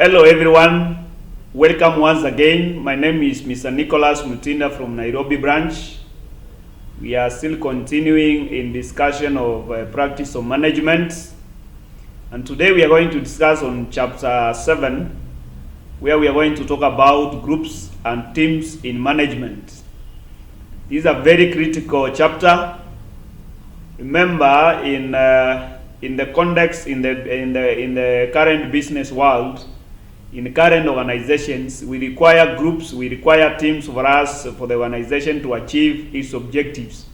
Hello everyone, welcome once again. My name is Mr. Nicholas Mutinda from Nairobi branch. We are still continuing in discussion of practice of management, and today we are going to discuss on chapter 7, where we are going to talk about groups and teams in management. This is a very critical chapter. Remember, in the context in the current business world, in current organizations, we require groups, we require teams for the organization to achieve its objectives.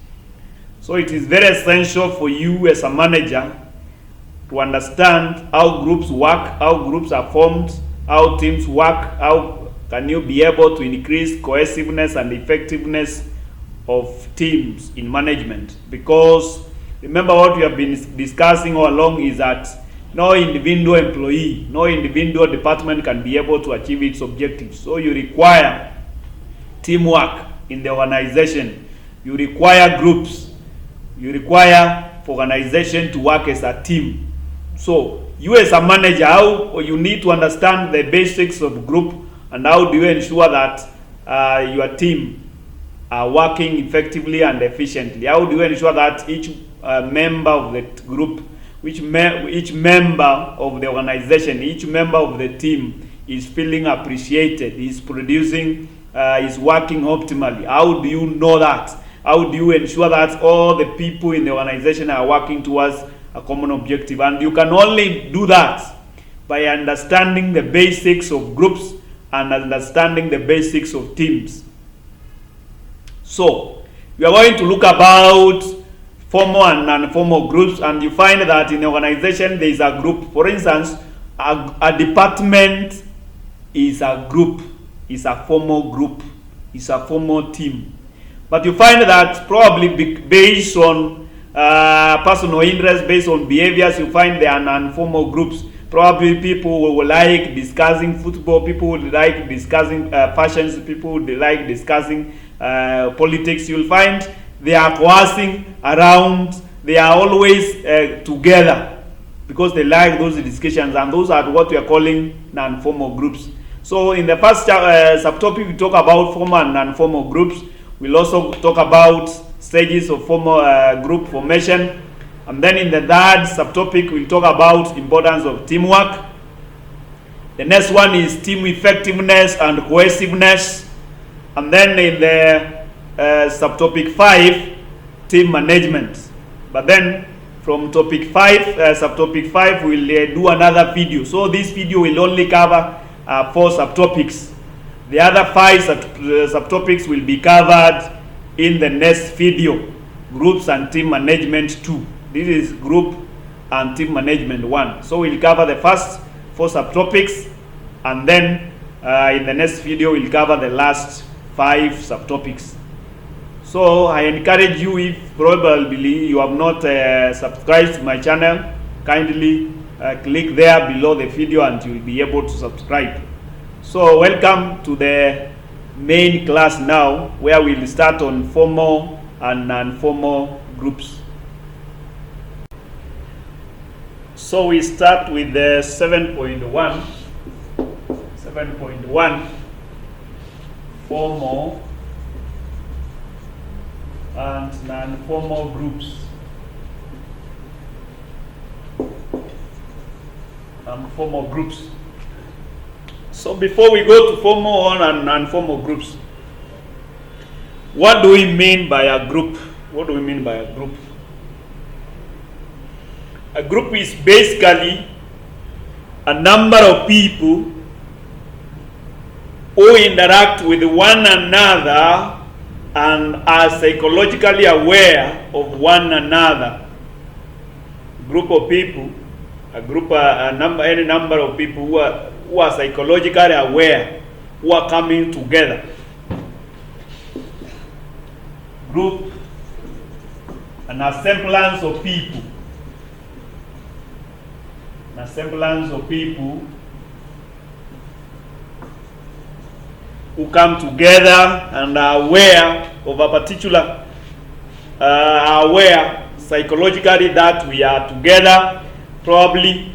So it is very essential for you as a manager to understand how groups work, how groups are formed, how teams work, how can you be able to increase cohesiveness and effectiveness of teams in management. Because remember, what we have been discussing all along is that no individual employee, no individual department can be able to achieve its objectives. So you require teamwork in the organization. You require groups. You require for organization to work as a team. So you as a manager, how you need to understand the basics of group, and how do you ensure that your team are working effectively and efficiently. How do you ensure that each member of the group, each member of the organization, each member of the team is feeling appreciated, is producing, is working optimally? How do you know that? How do you ensure that all the people in the organization are working towards a common objective? And you can only do that by understanding the basics of groups and understanding the basics of teams. So we are going to look about formal and non-formal groups, and you find that in the organization there is a group. For instance, a department is a group, is a formal group, is a formal team. But you find that probably based on personal interest, based on behaviors, you find there are non-formal groups. Probably people will like discussing football, people would like discussing fashions, people would like discussing politics. You'll find they are coercing around, they are always together because they like those discussions, and those are what we are calling non-formal groups. So in the first subtopic, we talk about formal and non-formal groups. We'll also talk about stages of formal group formation. And then in the third subtopic, we'll talk about importance of teamwork. The next one is team effectiveness and cohesiveness. And then in the subtopic 5, team management. But then from topic 5, subtopic 5, we'll do another video. So this video will only cover 4 subtopics. The other 5 subtopics will be covered in the next video. Groups and team management 2. This is group and team management 1. So we'll cover the first 4 subtopics, and then in the next video we'll cover the last 5 subtopics. So I encourage you, if probably you have not subscribed to my channel, kindly click there below the video and you'll be able to subscribe. So welcome to the main class now, where we'll start on formal and non-formal groups. So we start with the 7.1. 7.1, formal and non-formal groups. Non-formal groups. So before we go to formal and non-formal groups, what do we mean by a group? What do we mean by a group? A group is basically a number of people who interact with one another and are psychologically aware of one another. Group of people, any number of people who are psychologically aware, who are coming together. Group, an assemblance of people. An assemblance of people who come together and are aware of a particular, are aware psychologically that we are together, probably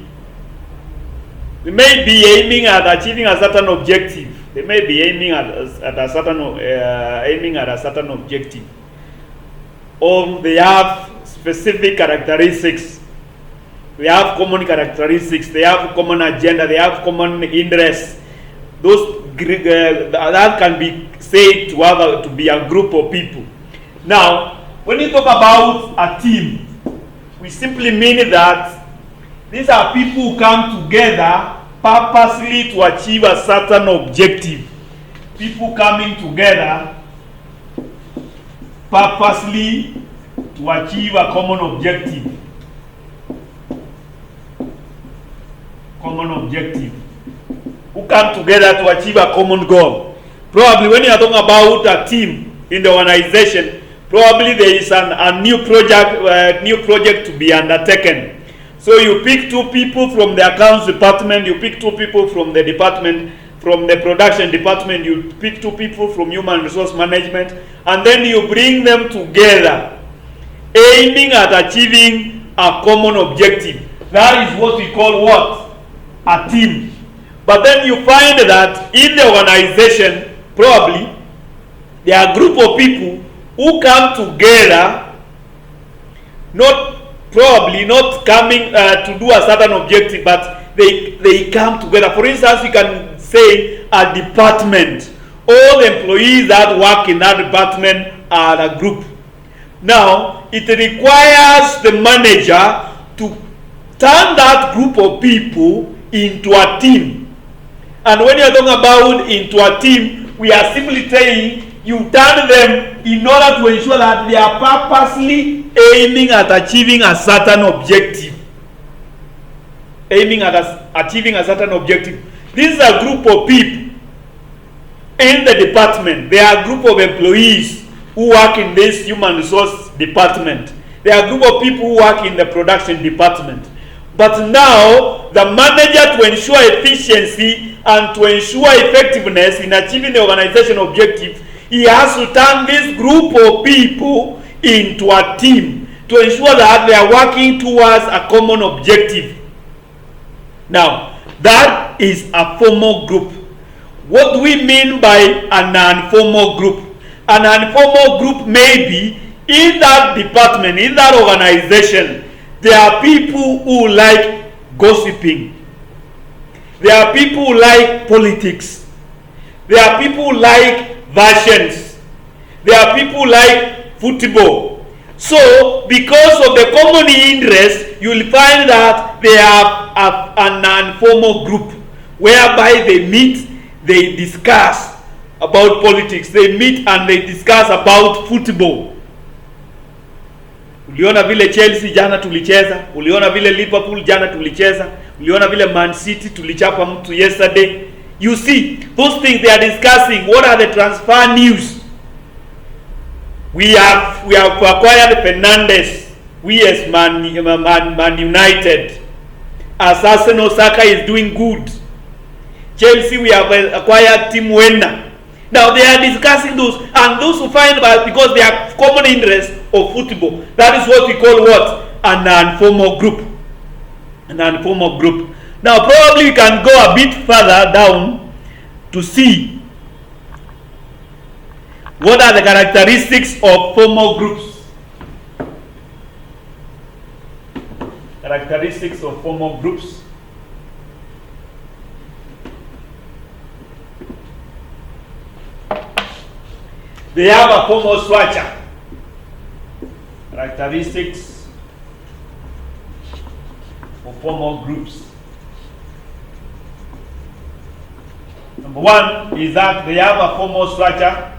They may be aiming at achieving a certain objective. They may be aiming at a certain objective, or they have specific characteristics. They have common characteristics. They have common agenda. They have common interests. Those that can be said to be a group of people. Now, when you talk about a team, we simply mean that these are people who come together purposely to achieve a certain objective. People coming together purposely to achieve a common objective. Common objective. Who come together to achieve a common goal. Probably when you are talking about a team in the organization, probably there is a new project to be undertaken. So you pick two people from the accounts department, you pick two people from the department, from the production department, you pick two people from human resource management, and then you bring them together, aiming at achieving a common objective. That is what we call what? A team. But then you find that in the organization, probably, there are a group of people who come together, not coming to do a certain objective, but they come together. For instance, you can say a department. All the employees that work in that department are a group. Now, it requires the manager to turn that group of people into a team. And when you're talking about into a team, we are simply saying you turn them in order to ensure that they are purposely aiming at achieving a certain objective. Aiming at achieving a certain objective. This is a group of people in the department. They are a group of employees who work in this human resource department. They are a group of people who work in the production department. But now, the manager, to ensure efficiency and to ensure effectiveness in achieving the organization objective, he has to turn this group of people into a team to ensure that they are working towards a common objective. Now, that is a formal group. What do we mean by a non-formal group? A non-formal group may be in that department, in that organization, there are people who like gossiping. There are people who like politics. There are people who like versions. There are people who like football. So, because of the common interest, you will find that they have a non-formal group whereby they meet, they discuss about politics. They meet and they discuss about football. Uliona vile Chelsea jana tulicheza, uliona vile Liverpool jana tulicheza, uliona vile Man City tulichapa mtu yesterday. You see, those things they are discussing. What are the transfer news? We have acquired Fernandes. We as Man United. As Arsenal, Saka is doing good. Chelsea, we have acquired Tim Werner. Now they are discussing those, and those who find out because they have common interest of football. That is what we call what? A non-formal group. A non-formal group. Now probably we can go a bit further down to see what are the characteristics of formal groups. Characteristics of formal groups. They have a formal structure. Characteristics of formal groups. Number one is that they have a formal structure.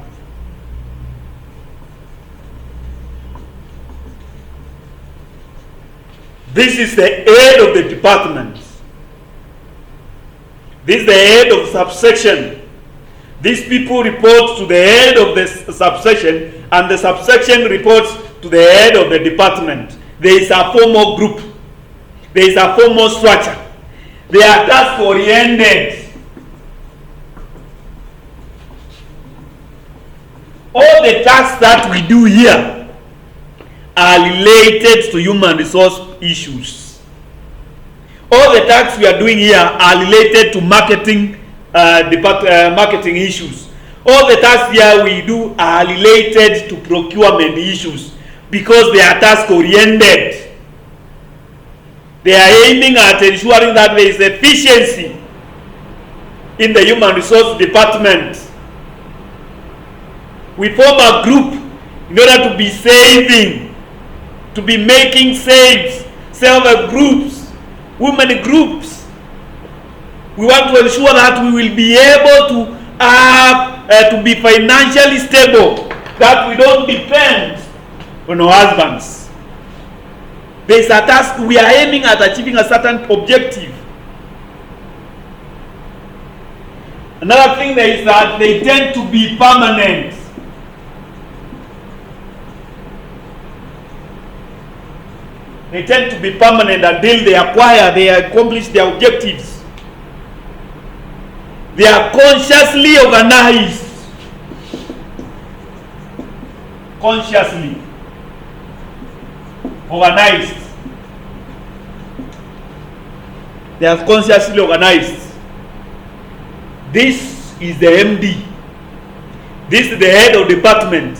This is the head of the department. This is the head of subsection. These people report to the head of the subsection, and the subsection reports to the head of the department. There is a formal group. There is a formal structure. They are task oriented. All the tasks that we do here are related to human resource issues. All the tasks we are doing here are related to marketing, marketing issues. All the tasks here we do are related to procurement issues because they are task oriented. They are aiming at ensuring that there is efficiency in the human resource department. We form a group in order to be saving, to be making saves, self-help groups, women groups. We want to ensure that we will be able to have to be financially stable, that we don't depend on our husbands. There is a task we are aiming at achieving a certain objective. Another thing there is that they tend to be permanent. They tend to be permanent until they acquire, they accomplish their objectives. They are consciously organized. Consciously organized. They are consciously organized. This is the MD. This is the head of department.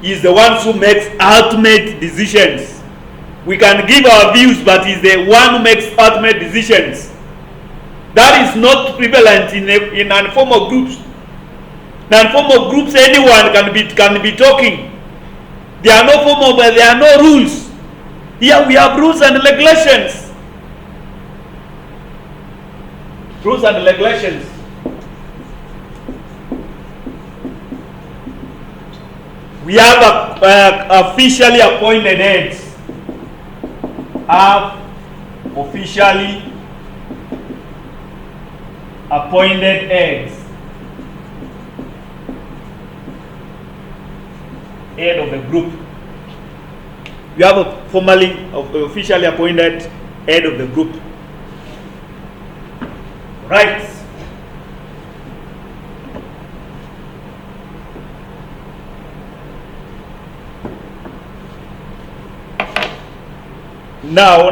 He is the one who makes ultimate decisions. We can give our views, but he is the one who makes ultimate decisions. That is not prevalent in informal groups. In informal groups, anyone can be talking. There are no formal, but there are no rules. Here we have rules and regulations. Rules and regulations. We have officially appointed heads. Have officially appointed heads. Head of the group. You have a officially appointed head of the group. Right. Now.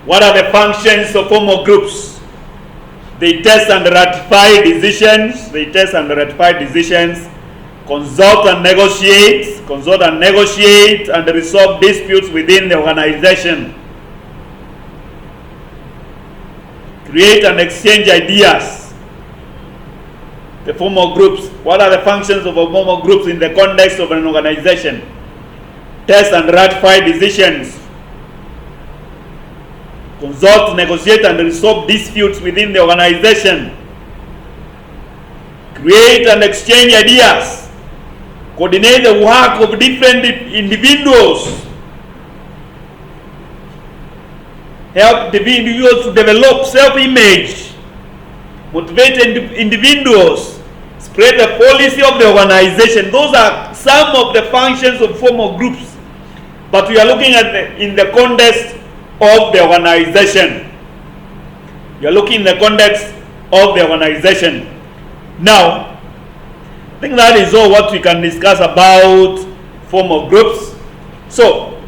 What are the functions of formal groups? They test and ratify decisions. Consult and negotiate and resolve disputes within the organization. Create and exchange ideas. The formal groups. What are the functions of a formal groups in the context of an organization? Test and ratify decisions. Consult, negotiate, and resolve disputes within the organization. Create and exchange ideas. Coordinate the work of different individuals. Help the individuals to develop self-image. Motivate individuals. Spread the policy of the organization. Those are some of the functions of formal groups. But we are looking at in the context of the organization. You are looking in the context of the organization. Now, I think that is all what we can discuss about formal groups. So,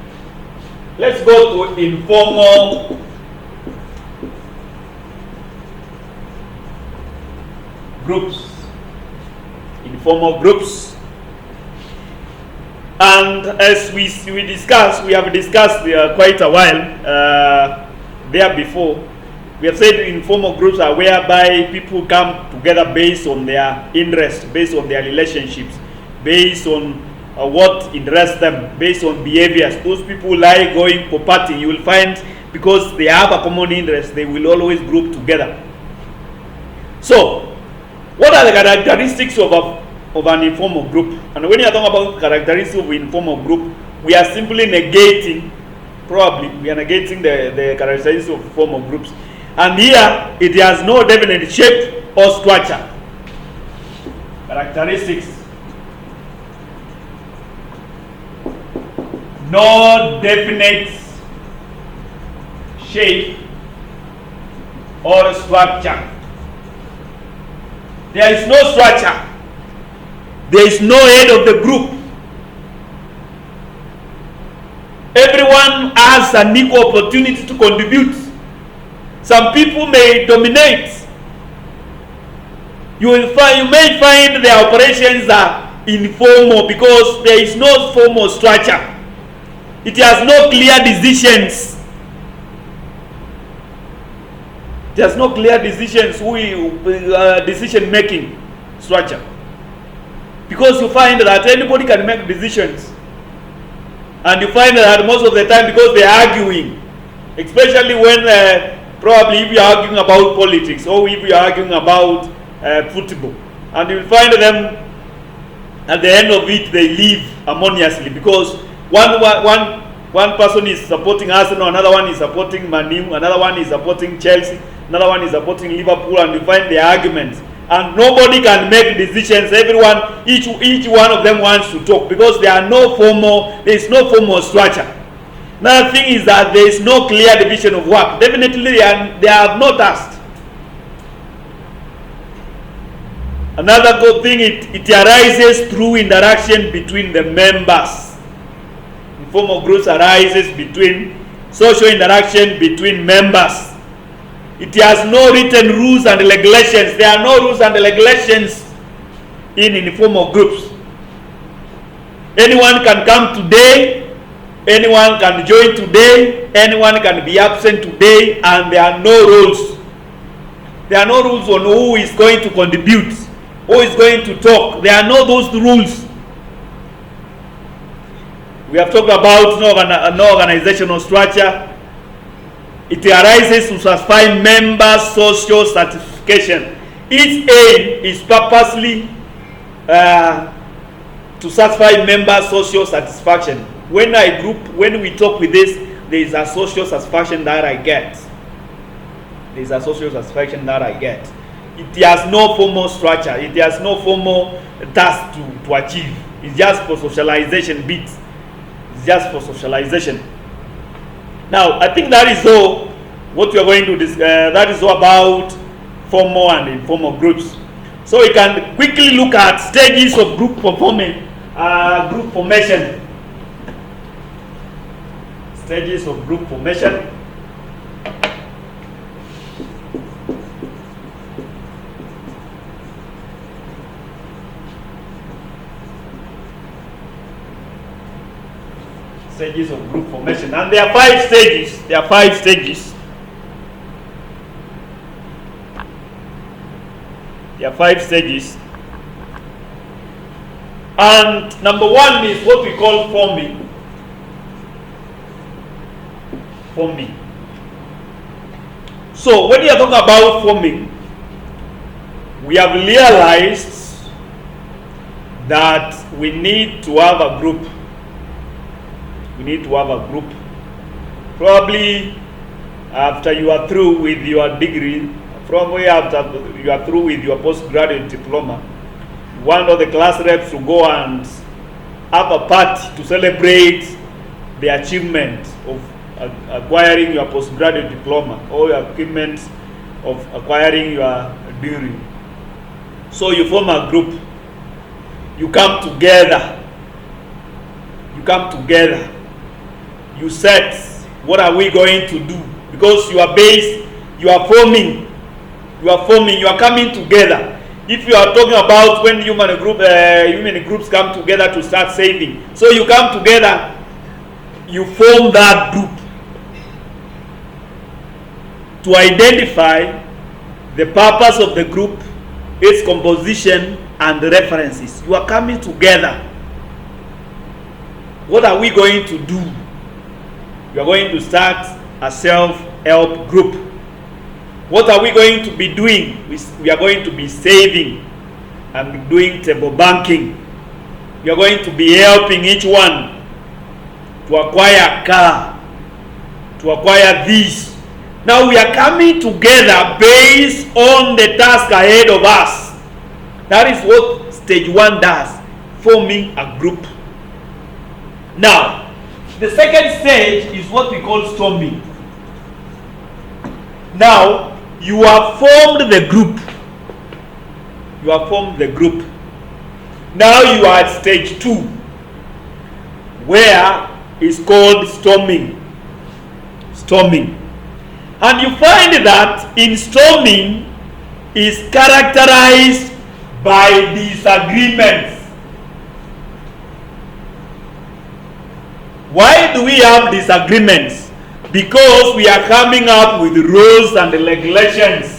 let's go to informal groups. Informal groups. And as we discussed, we have discussed quite a while there before. We have said informal groups are whereby people come together based on their interests, based on their relationships, based on what interests them, based on behaviors. Those people like going for party. You will find because they have a common interest, they will always group together. So, what are the characteristics of an informal group? And when you are talking about characteristics of an informal group, we are simply negating, the characteristics of formal groups. And here, it has no definite shape or structure. Characteristics. No definite shape or structure. There is no structure. There is no head of the group. Head everyone has an equal opportunity to contribute. Some people may dominate. You may find their operations are informal because there is no formal structure. It has no clear decisions. There's no clear decisions, decision making structure. Because you find that anybody can make decisions. And you find that most of the time, because they're arguing, especially when probably if you're arguing about politics or if you're arguing about football, and you'll find them at the end of it, they live harmoniously because one person is supporting Arsenal, another one is supporting Man U, another one is supporting Chelsea, another one is supporting Liverpool, and you find the arguments. And nobody can make decisions. Everyone, each one of them wants to talk because there is no formal structure. Another thing is that there is no clear division of work. Definitely they have no task. Another good thing, it arises through interaction between the members. Informal groups arises between social interaction between members. It has no written rules and regulations. There are no rules and regulations in informal groups. Anyone can come today, anyone can join today, anyone can be absent today, and there are no rules. There are no rules on who is going to contribute, who is going to talk. There are no those rules. We have talked about no organizational structure. It arises to satisfy members' social certification. Its aim is purposely to satisfy members' social satisfaction. When we talk with this, there is a social satisfaction that I get. There is a social satisfaction that I get. It has no formal structure. It has no formal task to achieve. It's just for socialization bits. It's just for socialization. Now, I think that is all what we are going to discuss. That is all about formal and informal groups. So we can quickly look at stages of group formation. Stages of group formation. Stages of group formation, and there are 5 stages. There are 5 stages. There are 5 stages. And number 1 is what we call forming. Forming. So when you are talking about forming, we have realized that we need to have a group. We need to have a group. Probably after you are through with your degree, probably after you are through with your postgraduate diploma, one of the class reps to go and have a party to celebrate the achievement of acquiring your postgraduate diploma or your achievement of acquiring your degree. So you form a group. You come together. You come together. You set, what are we going to do? Because you are forming, you are coming together. If you are talking about when human groups come together to start saving, so you come together, you form that group to identify the purpose of the group, its composition, and the references. You are coming together. What are we going to do? You are going to start a self-help group. What are we going to be doing? We are going to be saving and doing table banking. We are going to be helping each one to acquire a car, to acquire this. Now we are coming together based on the task ahead of us. That is what stage 1 does, forming a group. Now, the second stage is what we call storming. Now, you have formed the group. You have formed the group. Now you are at stage 2, where is called storming. Storming. And you find that in storming is characterized by disagreements. Why do we have disagreements? Because we are coming up with rules and regulations.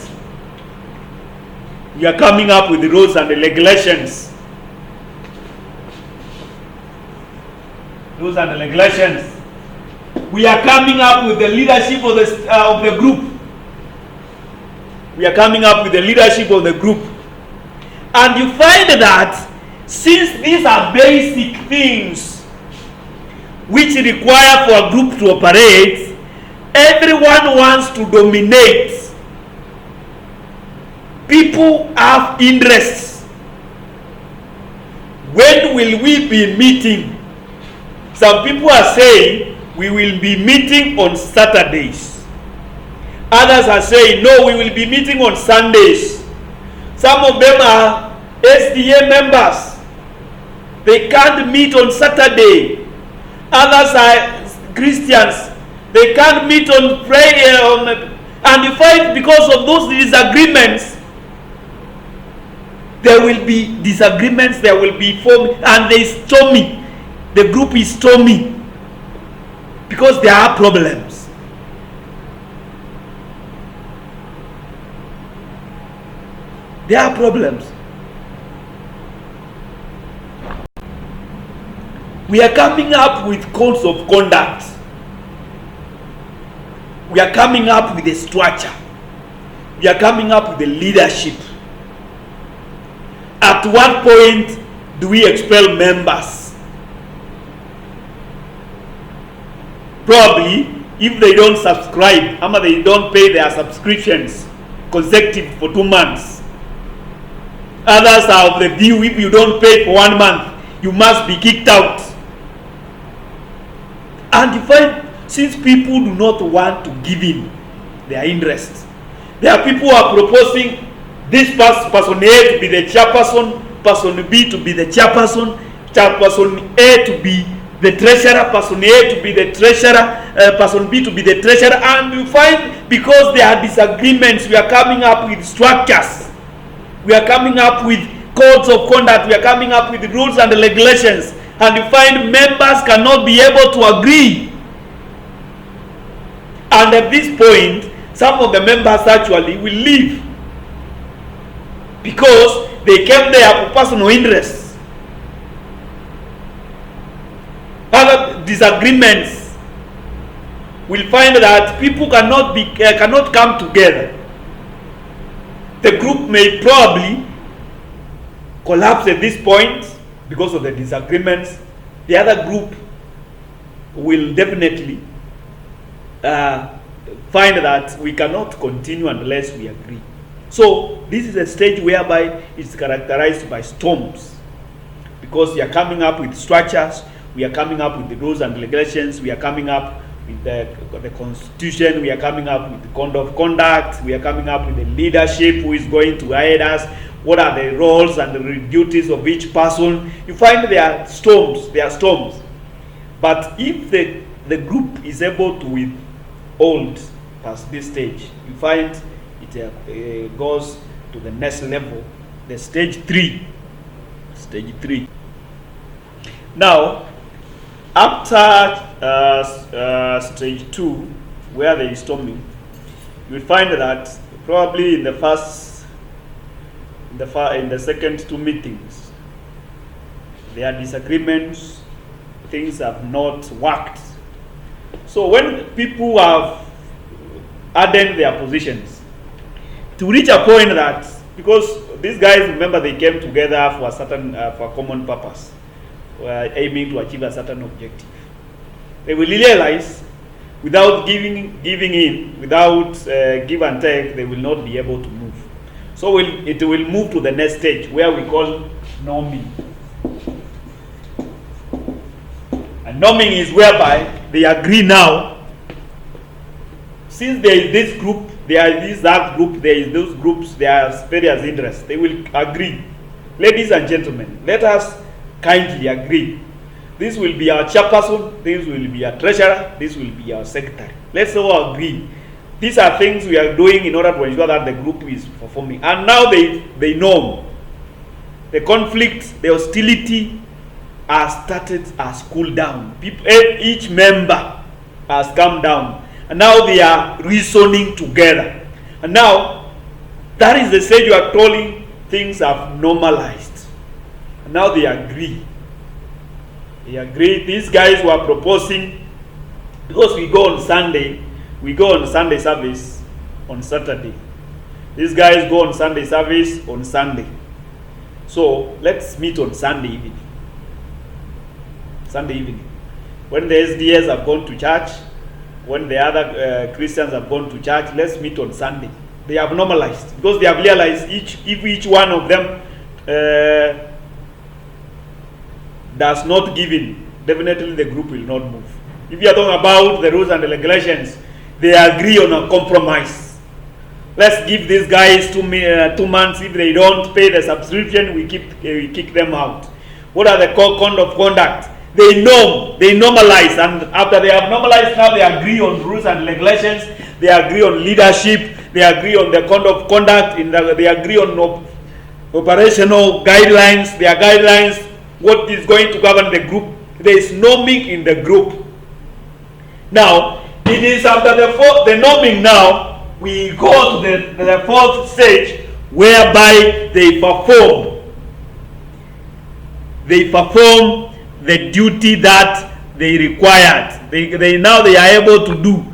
We are coming up with rules and regulations. Rules and regulations. We are coming up with the leadership of the group. We are coming up with the leadership of the group. And you find that since these are basic things which require for a group to operate, everyone wants to dominate. People have interests. When will we be meeting? Some people are saying we will be meeting on Saturdays. Others are saying no, we will be meeting on Sundays. Some of them are SDA members. They can't meet on Saturday. Others are Christians. They can't meet on prayer. And you find because of those disagreements, there will be disagreements, there will be form, and they stormy. The group is stormy because there are problems. There are problems. We are coming up with codes of conduct. We are coming up with a structure. We are coming up with the leadership. At what point do we expel members? Probably if they don't subscribe, or they don't pay their subscriptions consecutive for 2 months. Others are of the view if you don't pay for 1 month, you must be kicked out. And you find since people do not want to give in their interests, there are people who are proposing this person A to be the chairperson, person B to be the chairperson, chairperson A to be the treasurer, person A to be the treasurer, person B to be the treasurer. And you find because there are disagreements, we are coming up with structures. We are coming up with codes of conduct. We are coming up with rules and regulations. And you find members cannot be able to agree. And at this point, some of the members actually will leave because they came there for personal interests. Other disagreements will find that people cannot come together. The group may probably collapse at this point because of the disagreements. The other group will definitely find that we cannot continue unless we agree. So this is a stage whereby it's characterized by storms, because we are coming up with structures, we are coming up with the rules and regulations, we are coming up with the constitution, we are coming up with the code of conduct, we are coming up with the leadership who is going to guide us, what are the roles and the duties of each person. You find there are storms. But if the group is able to withhold past this stage, you find it goes to the next level, the stage 3. Now, after stage 2, where there is storming, you will find that probably in the second 2 meetings, there are disagreements, things have not worked. So when people have hardened their positions, to reach a point that, because these guys, remember, they came together for a certain for a common purpose, aiming to achieve a certain objective. They will realize without giving in, without give and take, they will not be able to move. So it will move to the next stage, where we call norming. And norming is whereby they agree now. Since there is this group, there is that group, there is those groups, there are various interests. They will agree. Ladies and gentlemen, let us kindly agree this will be our chairperson, this will be our treasurer, this will be our secretary. Let's all agree. These are things we are doing in order to ensure that the group is performing. And now they know the conflict, the hostility has cooled down. Each member has come down. And now they are reasoning together. And now, that is the stage you are calling things have normalized. And now they agree. They agree. These guys were proposing, because we go on Sunday service on Saturday. These guys go on Sunday service on Sunday. So let's meet on Sunday evening. Sunday evening. When the SDS have gone to church, when the other Christians have gone to church, let's meet on Sunday. They have normalized, because they have realized if each one of them does not give in, definitely the group will not move. If you are talking about the rules and the regulations, they agree on a compromise. Let's give these guys 2 months. If they don't pay the subscription, we kick them out. What are the code of conduct? They normalize, and after they have normalized, now they agree on rules and regulations. They agree on leadership. They agree on the code of conduct. They agree on operational guidelines. Their guidelines, what is going to govern the group. There is norming in the group. Now, it is after the norming now, we go to the fourth stage, whereby they perform the duty that they required. They are able to do.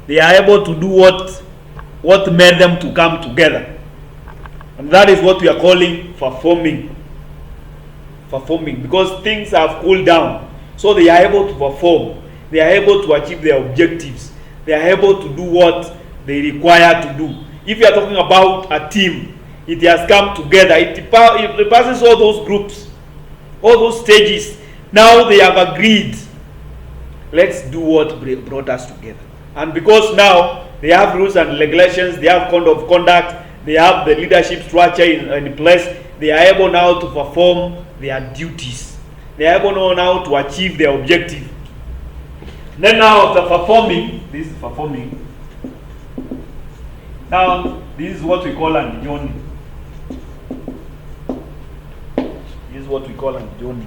They are able to do what made them to come together. And that is what we are calling performing. Performing, because things have cooled down. So they are able to perform. They are able to achieve their objectives. They are able to do what they require to do. If you are talking about a team, it has come together. It passes all those groups, all those stages. Now they have agreed. Let's do what brought us together. And because now they have rules and regulations, they have code of conduct, they have the leadership structure in place, they are able now to perform their duties. They are able now to achieve their objective. Then now after performing, this is performing. Now this is what we call an journey. This is what we call an journey.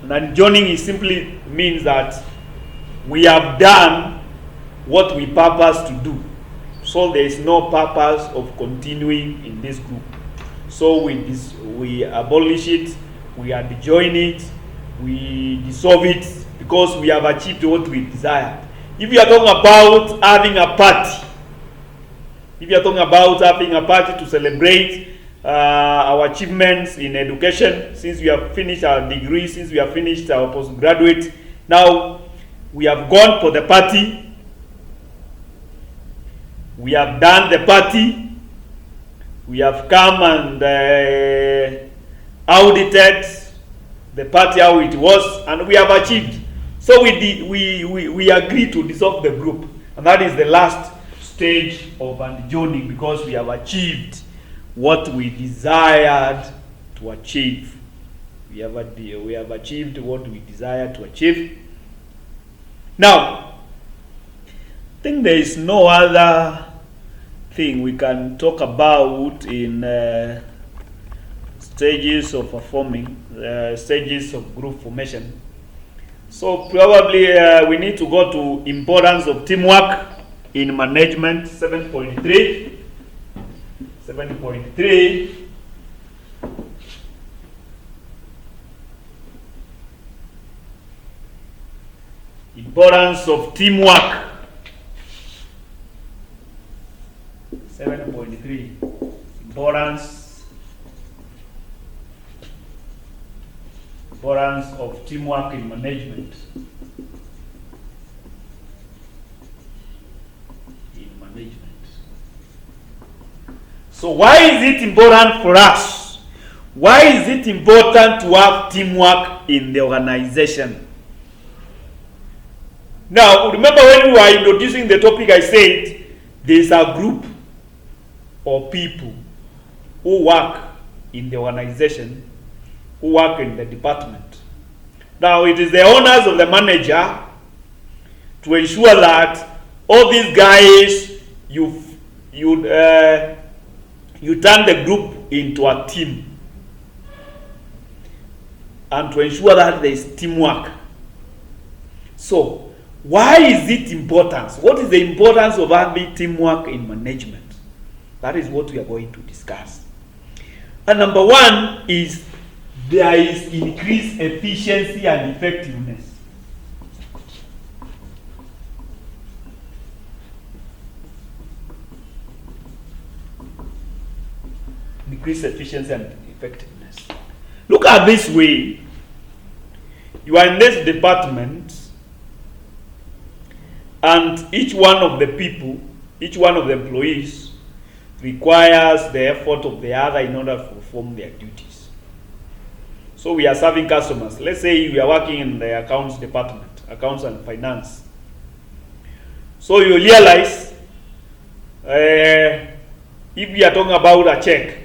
And journeying simply means that we have done what we purpose to do. So there is no purpose of continuing in this group. So we abolish it, we adjoin it, we dissolve it, because we have achieved what we desired. If you are talking about having a party, to celebrate our achievements in education, since we have finished our degree, since we have finished our postgraduate, now we have gone for the party, we have done the party, we have come and audited the party how it was, and we have achieved. So we agreed to dissolve the group, and that is the last stage of adjourning, because we have achieved what we desired to achieve. We have achieved what we desired to achieve. Now, I think there is no other thing we can talk about in stages of performing, stages of group formation. So probably we need to go to importance of teamwork in management, 7.3. 7.3. Importance of teamwork. 7.3. Importance of teamwork in management. So why is it important for us? Why is it important to have teamwork in the organization? Now, remember when we were introducing the topic, I said there is a group of people who work in the organization, who work in the department, Now it is the honors of the manager to ensure that all these guys, you turn the group into a team, and to ensure that there is teamwork. So, why is it important? What is the importance of having teamwork in management? That is what we are going to discuss. And number one is there is increased efficiency and effectiveness. Increased efficiency and effectiveness. Look at this way. You are in this department, and each one of the people, each one of the employees requires the effort of the other in order to perform their duties. So we are serving customers. Let's say we are working in the accounts department, accounts and finance. So you realize if we are talking about a check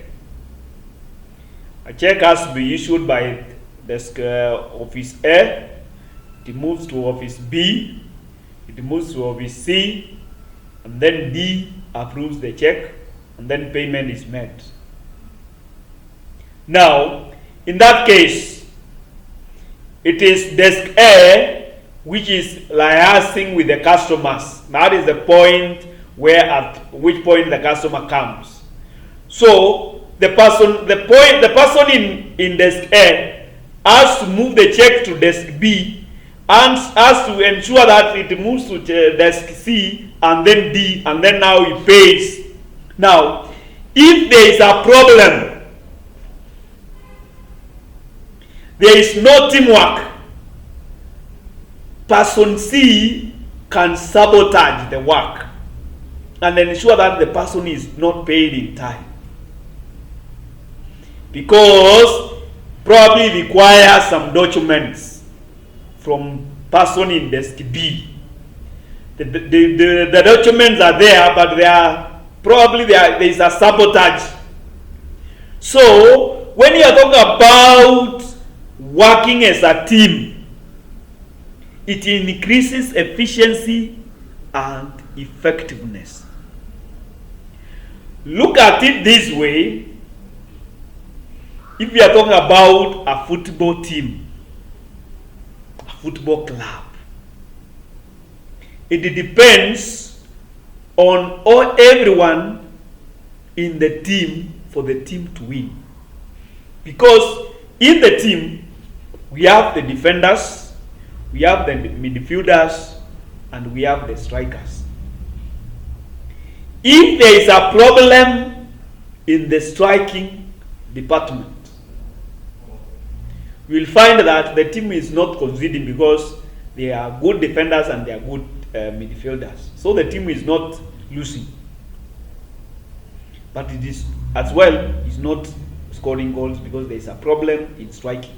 has to be issued by desk office A, it moves to office B, it moves to office C, and then D approves the check, and then payment is made. Now, in that case, it is desk A which is liaising with the customers. That is the point where at which point the customer comes. So the person in desk A has to move the check to desk B and has to ensure that it moves to desk C and then D, and then now he pays. Now, if there is a problem, there is no teamwork, person C can sabotage the work and ensure that the person is not paid in time, because probably requires some documents from person in desk B. The documents are there, but they are probably there is a sabotage. So when you are talking about working as a team, it increases efficiency and effectiveness. Look at it this way. If we are talking about a football team, a football club, it depends on everyone in the team for the team to win. Because in the team, we have the defenders, we have the midfielders, and we have the strikers. If there is a problem in the striking department, we will find that the team is not conceding because they are good defenders and they are good midfielders. So the team is not losing. But it is as well is not scoring goals because there is a problem in striking.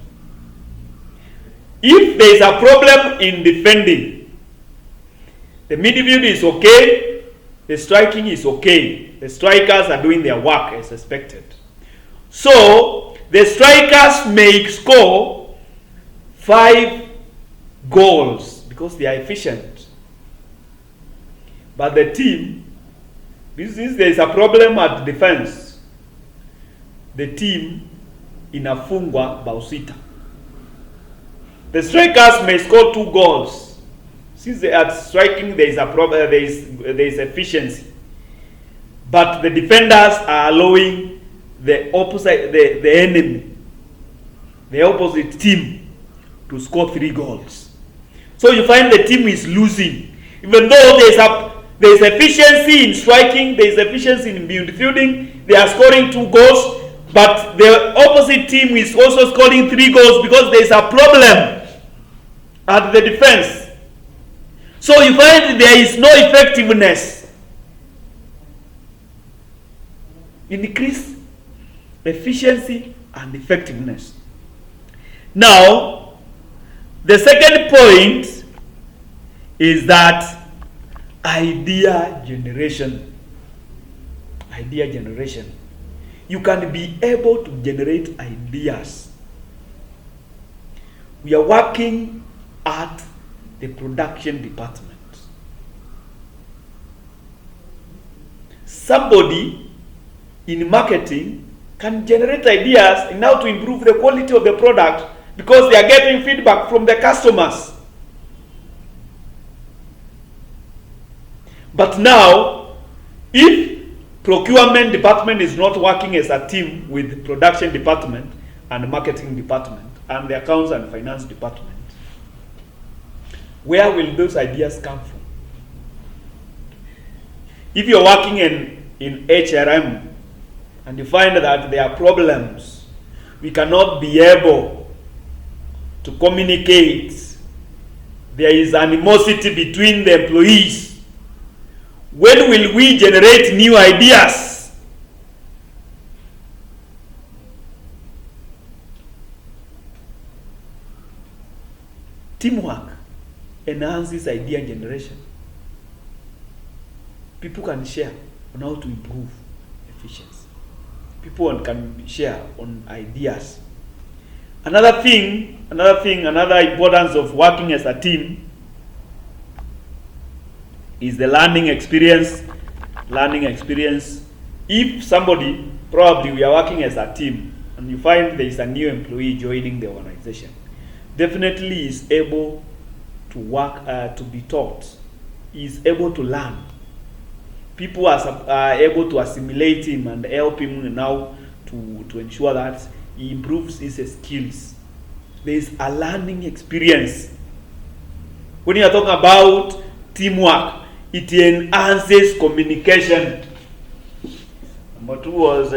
If there is a problem in defending, the midfield is okay, the striking is okay. The strikers are doing their work as expected. So the strikers may score 5 goals because they are efficient. But the team, there is a problem at defense. The team inafungwa bao sita. The strikers may score 2 goals. Since they are striking, there is a problem. There is efficiency. But the defenders are allowing the opposite, the enemy, the opposite team, to score 3 goals. So you find the team is losing, even though there is efficiency in striking, there is efficiency in midfielding. They are scoring 2 goals, but the opposite team is also scoring 3 goals because there is a problem at the defense. So you find there is no effectiveness. Increase efficiency and effectiveness. Now, the second point is that idea generation. Idea generation. You can be able to generate ideas. We are working at the production department. Somebody in marketing can generate ideas in how to improve the quality of the product because they are getting feedback from the customers. But now, if procurement department is not working as a team with production department and marketing department and the accounts and finance department, where will those ideas come from? If you're working in HRM and you find that there are problems, we cannot be able to communicate, there is animosity between the employees, when will we generate new ideas? Teamwork enhances idea generation. People can share on how to improve efficiency. People can share on ideas. Another importance of working as a team is the learning experience. Learning experience. If somebody, probably we are working as a team, and you find there is a new employee joining the organization, definitely is able to work, to be taught, is able to learn. People are able to assimilate him and help him now to ensure that he improves his skills. There is a learning experience. When you are talking about teamwork, it enhances communication. Number 2 was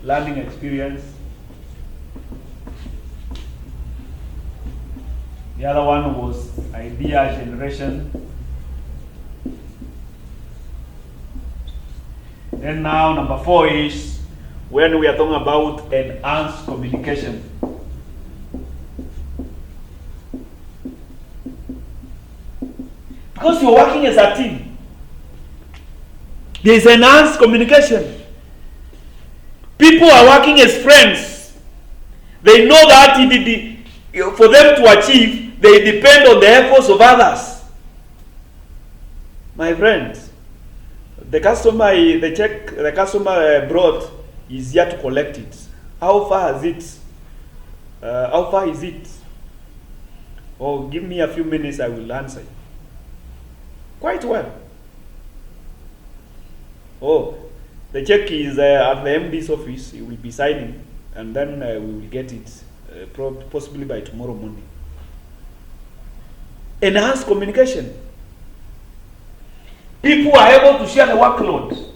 learning experience. The other one was idea generation. Then now number 4 is when we are talking about enhanced communication. Because you're working as a team, there is enhanced communication. People are working as friends. They know that for them to achieve, they depend on the efforts of others. My friends, the customer, the check the customer brought is yet to collect it. How far is it? How far is it? Oh, give me a few minutes, I will answer you. Quite well. Oh, the check is at the MD's office. He will be signing, and then we will get it possibly by tomorrow morning. Enhanced communication. People are able to share the workload.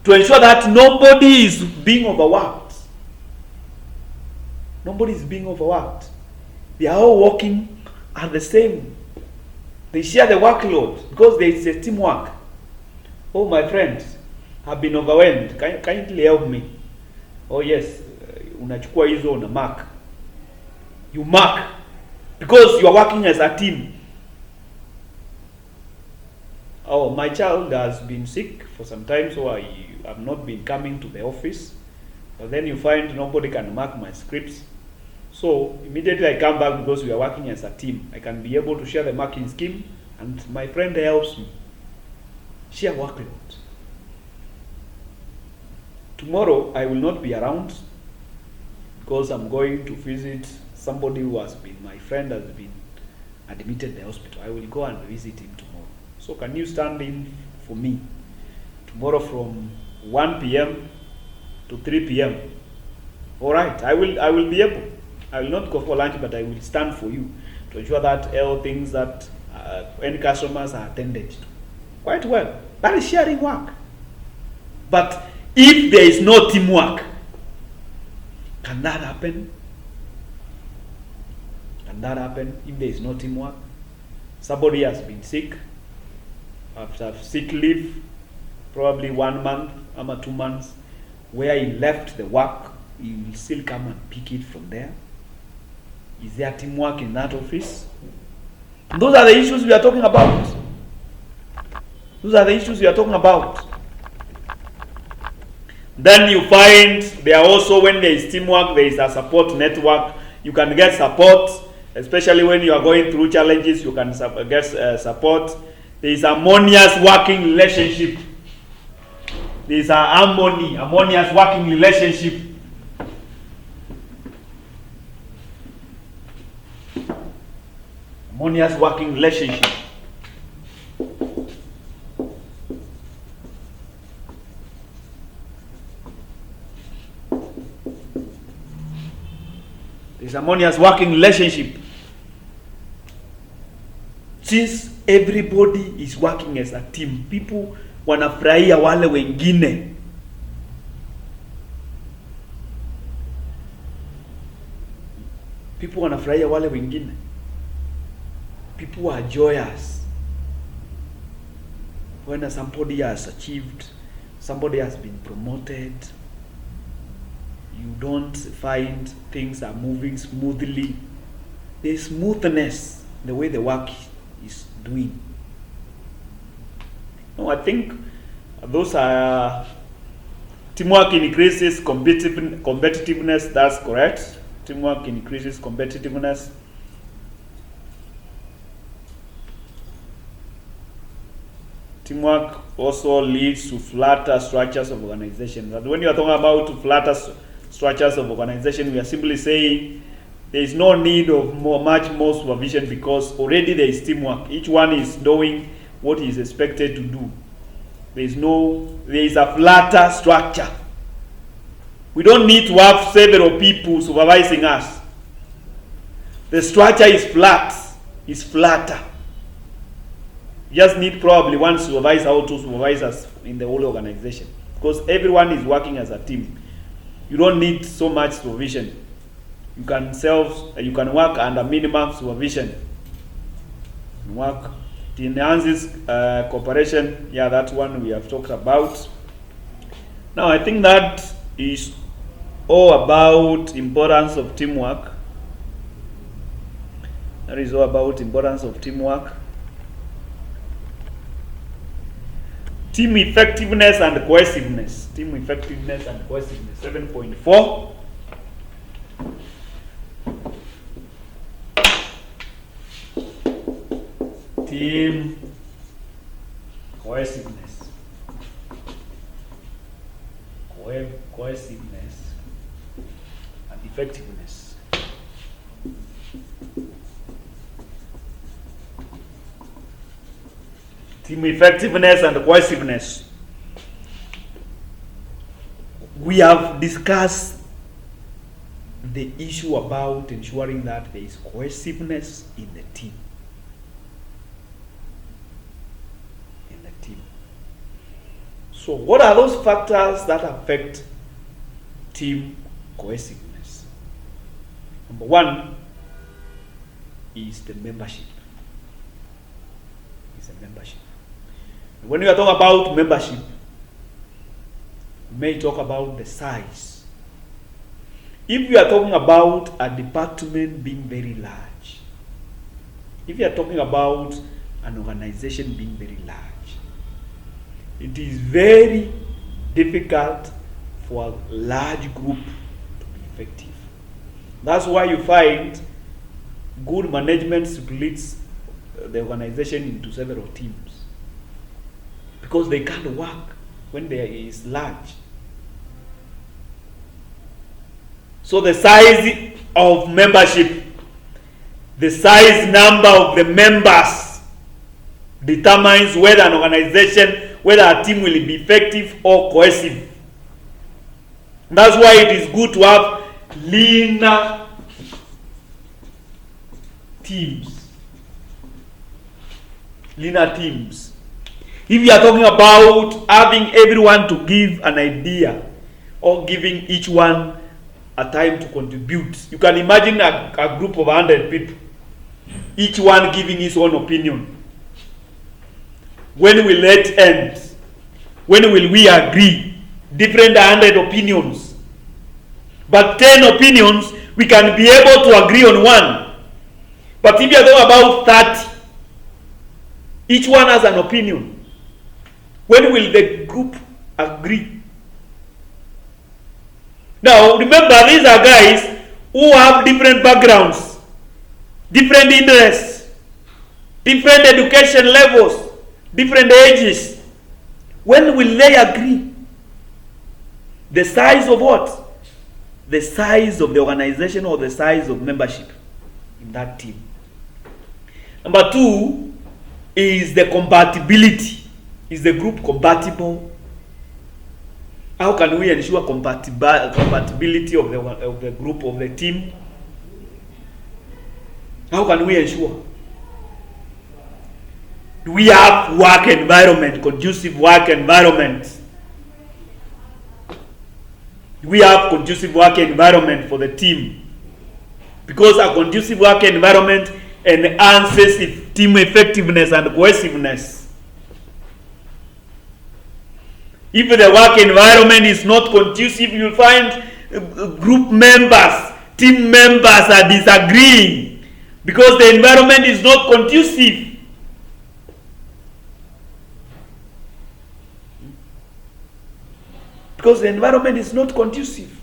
To ensure that nobody is being overworked. Nobody is being overworked. They are all working at the same. They share the workload because there is a teamwork. Oh, my friends, have been overwhelmed. Kindly help me. Oh yes, unachukua hizo una mark. You mark because you are working as a team. Oh, my child has been sick for some time, so I have not been coming to the office. But then you find nobody can mark my scripts. So immediately I come back because we are working as a team. I can be able to share the marking scheme, and my friend helps me. Share workload. Tomorrow I will not be around because I'm going to visit somebody who has been, my friend has been admitted in the hospital. I will go and visit him tomorrow. So can you stand in for me tomorrow from 1 p.m. to 3 p.m. All right, I will be able. I will not go for lunch, but I will stand for you to ensure that all things that any customers are attended to. Quite well. That is sharing work. But if there is no teamwork, can that happen? Can that happen if there is no teamwork? Somebody has been sick, after sick leave, probably 1 month or 2 months, where he left the work, he will still come and pick it from there. Is there teamwork in that office? Those are the issues we are talking about. Those are the issues we are talking about. Then you find there are also, when there is teamwork, there is a support network. You can get support, especially when you are going through challenges, you can get support. There is harmonious working relationship. There is a harmonious working relationship. Harmonious working relationship. There's harmonious working relationship. Since everybody is working as a team, people wanafurahia wale wengine. People wanafurahia wale wengine. People are joyous when somebody has achieved, somebody has been promoted. You don't find things are moving smoothly. There's smoothness the way the work is doing. No, I think those are teamwork increases competitiveness. That's correct. Teamwork increases competitiveness. Teamwork also leads to flatter structures of organization. But when you are talking about flatter structures of organization, we are simply saying there is no need of much more supervision, because already there is teamwork. Each one is doing what he is expected to do. There is a flatter structure. We don't need to have several people supervising us. The structure is flatter. You just need probably one supervisor or two supervisors in the whole organization, because everyone is working as a team. You don't need so much supervision. You can work under minimum supervision. It enhances cooperation. Yeah, that one we have talked about. Now I think that is all about importance of teamwork. That is all about importance of teamwork. Team effectiveness and cohesiveness. Team effectiveness and cohesiveness. 7.4. Team cohesiveness. Cohesiveness and effectiveness. Team effectiveness and cohesiveness. We have discussed the issue about ensuring that there is cohesiveness in the team. So what are those factors that affect team cohesiveness? Number one is the membership. It's a membership. When we are talking about membership, we may talk about the size. If we are talking about a department being very large, if you are talking about an organization being very large, it is very difficult for a large group to be effective. That's why you find good management splits the organization into several teams, because they can't work when there is large. So the size of membership, the size number of the members determines whether an organization, whether a team will be effective or cohesive. That's why it is good to have leaner teams. Leaner teams. If you are talking about having everyone to give an idea, or giving each one a time to contribute, you can imagine a group of 100 people, each one giving his own opinion. When will it end? When will we agree? Different 100 opinions. But 10 opinions, we can be able to agree on one. But if you are talking about 30, each one has an opinion. When will the group agree? Now, remember, these are guys who have different backgrounds, different interests, different education levels, different ages. When will they agree? The size of what? The size of the organization or the size of membership in that team. Number two is the compatibility. Is the group compatible? How can we ensure compatibility of the group, of the team? How can we ensure? Do we have work environment, conducive work environment? Do we have conducive work environment for the team? Because a conducive work environment enhances team effectiveness and cohesiveness. If the work environment is not conducive, you'll find group members, team members are disagreeing because the environment is not conducive. Because the environment is not conducive.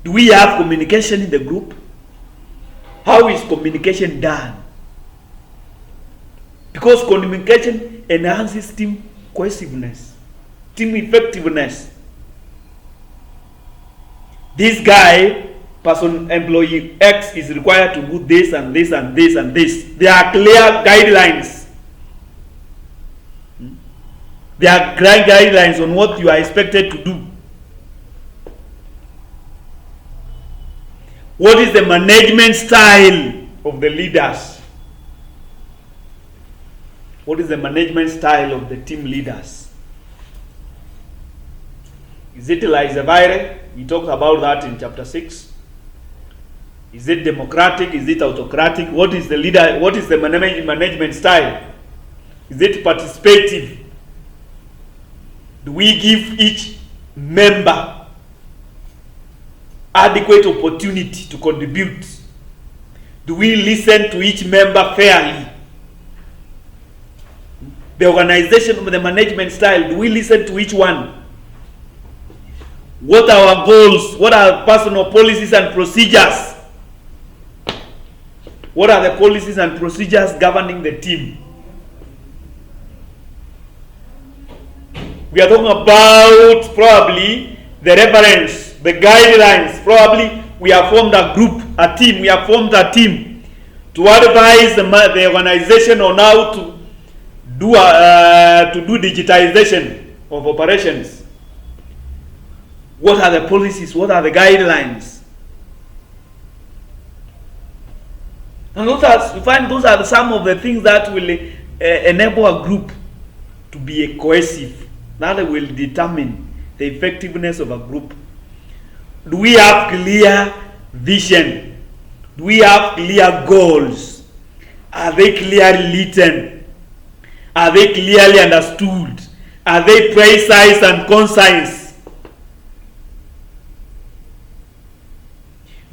Do we have communication in the group? How is communication done? Because communication enhances team cohesiveness, team effectiveness. This guy, employee X, is required to do this and this and this and this. There are clear guidelines. There are clear guidelines on what you are expected to do. What is the management style of the leaders? What is the management style of the team leaders? Is it laissez-faire? We talked about that in chapter 6. Is it democratic? Is it autocratic? What is the leader? What is the management style? Is it participative? Do we give each member adequate opportunity to contribute? Do we listen to each member fairly? The organization of the management style, do we listen to each one? What are our goals? What are personal policies and procedures? What are the policies and procedures governing the team? We are talking about probably the reference, the guidelines. Probably we have formed a group, a team. We have formed a team to advise the organization on how to do digitization of operations. What are the policies? What are the guidelines? And we find those are some of the things that will enable a group to be cohesive. That will determine the effectiveness of a group. Do we have clear vision? Do we have clear goals? Are they clearly written? Are they clearly understood? Are they precise and concise?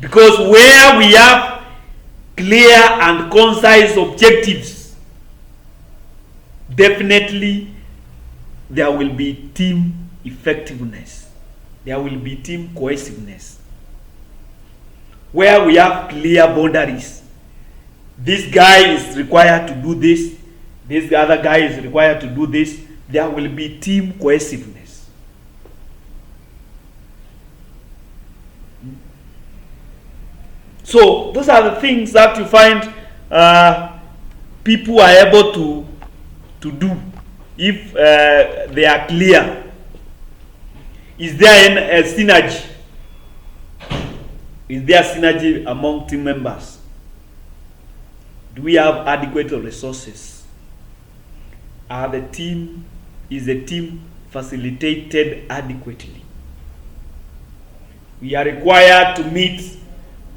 Because where we have clear and concise objectives, definitely there will be team effectiveness. There will be team cohesiveness. Where we have clear boundaries, this guy is required to do this, this other guy is required to do this, there will be team cohesiveness. So those are the things that you find people are able to do if they are clear. Is there a synergy? Is there synergy among team members? Do we have adequate resources? Is the team facilitated adequately? We are required to meet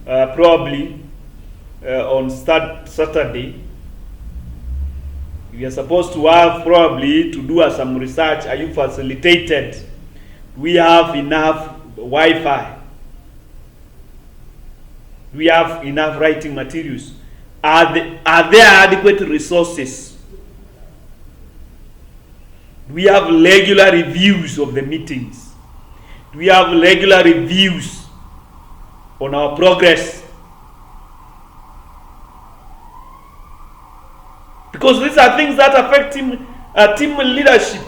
probably on Saturday. We are supposed to have probably to do some research. Are you facilitated? Do we have enough Wi-Fi? Do we have enough writing materials? Are there adequate resources? Do we have regular reviews of the meetings? Do we have regular reviews on our progress? Because these are things that affect team leadership,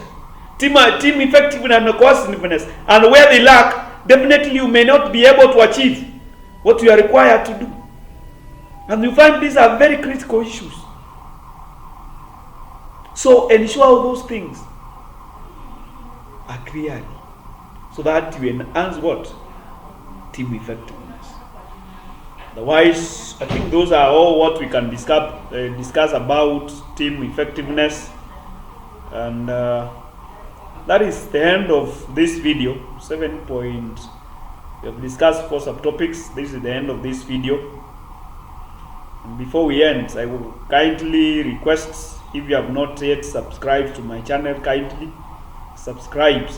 team effectiveness and cohesiveness. And where they lack, definitely you may not be able to achieve what you are required to do. And you find these are very critical issues. So ensure all those things are clear, so that you enhance what? Team effectiveness. Otherwise, I think those are all what we can discuss about team effectiveness. And that is the end of this video. We have discussed 4 subtopics. This is the end of this video. And before we end, I will kindly request, if you have not yet subscribed to my channel, kindly subscribe.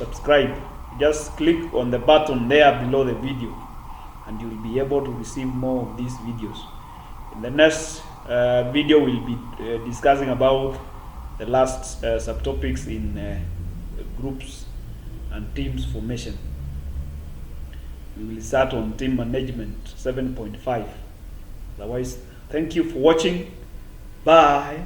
Just click on the button there below the video, and you'll be able to receive more of these videos. In the next video, we'll be discussing about the last subtopics in groups and teams formation. We will start on team management 7.5. Otherwise, thank you for watching. Bye.